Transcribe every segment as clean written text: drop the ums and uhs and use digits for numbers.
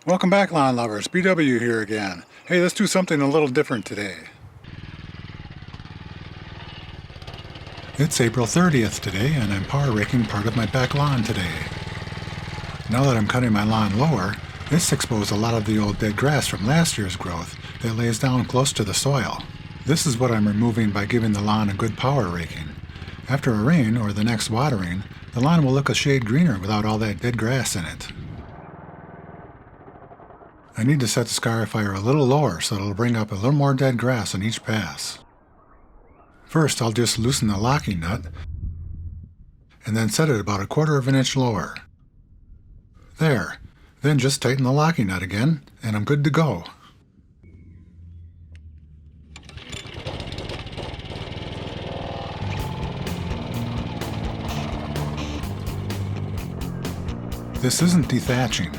Welcome back, lawn lovers. BW here again. Hey, let's do something a little different today. It's April 30th today, and I'm power raking part of my back lawn today. Now that I'm cutting my lawn lower, it's exposed a lot of the old dead grass from last year's growth that lays down close to the soil. This is what I'm removing by giving the lawn a good power raking. After a rain or the next watering, the lawn will look a shade greener without all that dead grass in it. I need to set the Scarifier a little lower so it'll bring up a little more dead grass on each pass. First, I'll just loosen the locking nut and then set it about 1/4 of an inch lower. There. Then just tighten the locking nut again and I'm good to go. This isn't dethatching.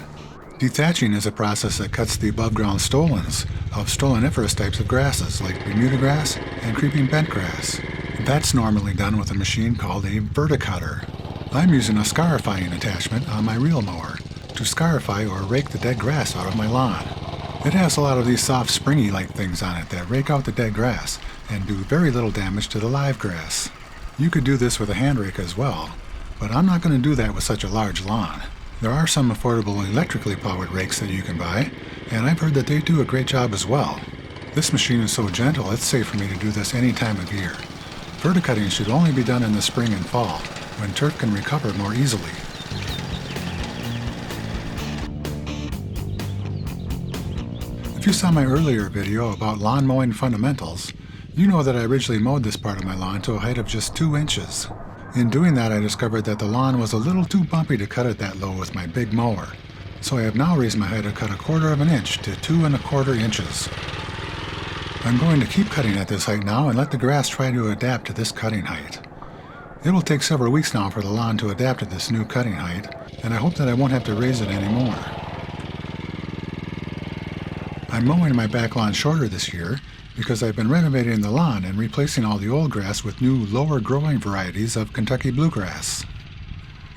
Dethatching is a process that cuts the above-ground stolons of stoloniferous types of grasses like Bermuda grass and creeping bent grass. That's normally done with a machine called a verti-cutter. I'm using a scarifying attachment on my reel mower to scarify or rake the dead grass out of my lawn. It has a lot of these soft springy-like things on it that rake out the dead grass and do very little damage to the live grass. You could do this with a hand rake as well, but I'm not going to do that with such a large lawn. There are some affordable electrically powered rakes that you can buy, and I've heard that they do a great job as well. This machine is so gentle it's safe for me to do this any time of year. Verti-cutting should only be done in the spring and fall, when turf can recover more easily. If you saw my earlier video about lawn mowing fundamentals, you know that I originally mowed this part of my lawn to a height of just 2 inches. In doing that, I discovered that the lawn was a little too bumpy to cut it that low with my big mower, so I have now raised my height a cut 1/4 of an inch to 2 1/4 inches. I'm going to keep cutting at this height now and let the grass try to adapt to this cutting height. It will take several weeks now for the lawn to adapt to this new cutting height, and I hope that I won't have to raise it anymore. I'm mowing my back lawn shorter this year because I've been renovating the lawn and replacing all the old grass with new lower growing varieties of Kentucky Bluegrass.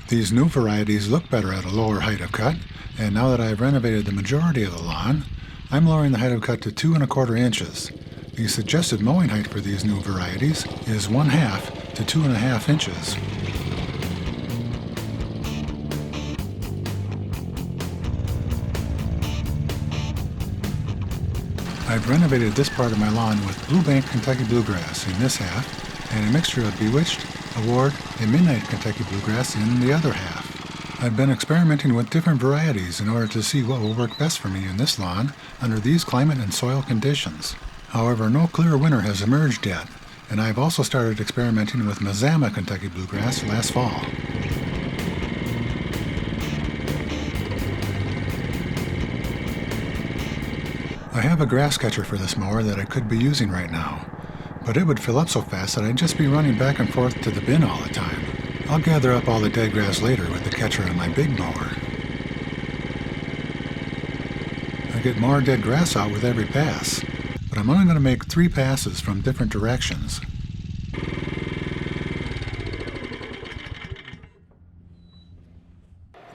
These new varieties look better at a lower height of cut, and now that I've renovated the majority of the lawn, I'm lowering the height of cut to 2 1/4 inches. The suggested mowing height for these new varieties is 1/2 to 2 1/2 inches. I've renovated this part of my lawn with Blue Bank Kentucky Bluegrass in this half, and a mixture of Bewitched, Award, and Midnight Kentucky Bluegrass in the other half. I've been experimenting with different varieties in order to see what will work best for me in this lawn under these climate and soil conditions. However, no clear winner has emerged yet, and I've also started experimenting with Mazama Kentucky Bluegrass last fall. I have a grass catcher for this mower that I could be using right now, but it would fill up so fast that I'd just be running back and forth to the bin all the time. I'll gather up all the dead grass later with the catcher on my big mower. I get more dead grass out with every pass, but I'm only going to make 3 passes from different directions.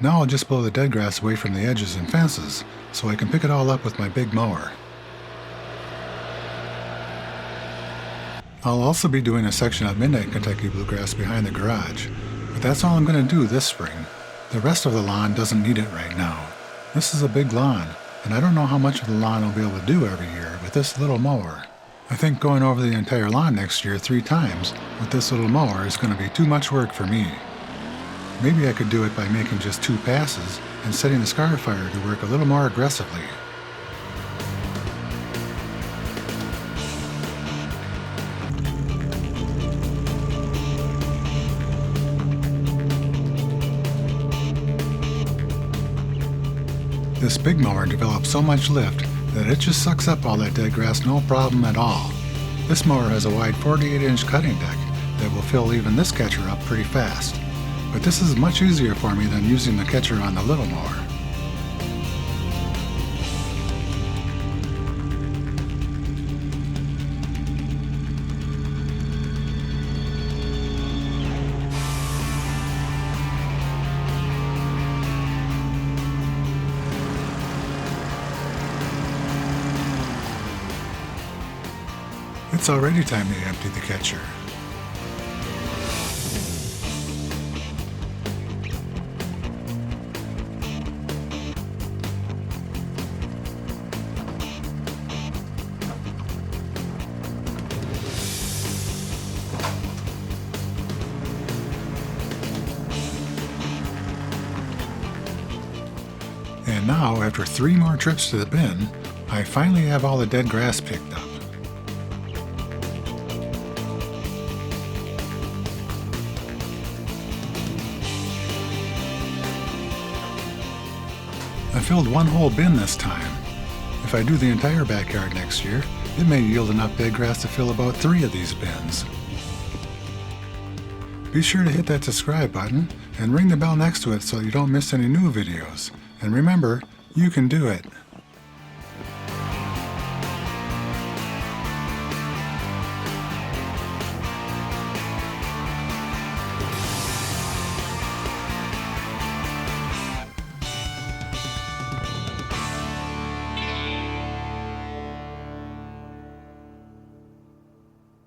Now I'll just blow the dead grass away from the edges and fences so I can pick it all up with my big mower. I'll also be doing a section of Midnight Kentucky Bluegrass behind the garage, but that's all I'm going to do this spring. The rest of the lawn doesn't need it right now. This is a big lawn, and I don't know how much of the lawn I'll be able to do every year with this little mower. I think going over the entire lawn next year 3 times with this little mower is going to be too much work for me. Maybe I could do it by making just 2 passes and setting the Scarifier to work a little more aggressively. This big mower develops so much lift that it just sucks up all that dead grass no problem at all. This mower has a wide 48-inch cutting deck that will fill even this catcher up pretty fast. But this is much easier for me than using the catcher on the little mower. It's already time to empty the catcher. And now, after 3 more trips to the bin, I finally have all the dead grass picked up. I filled 1 whole bin this time. If I do the entire backyard next year, it may yield enough dead grass to fill about 3 of these bins. Be sure to hit that subscribe button and ring the bell next to it so you don't miss any new videos. And remember, you can do it.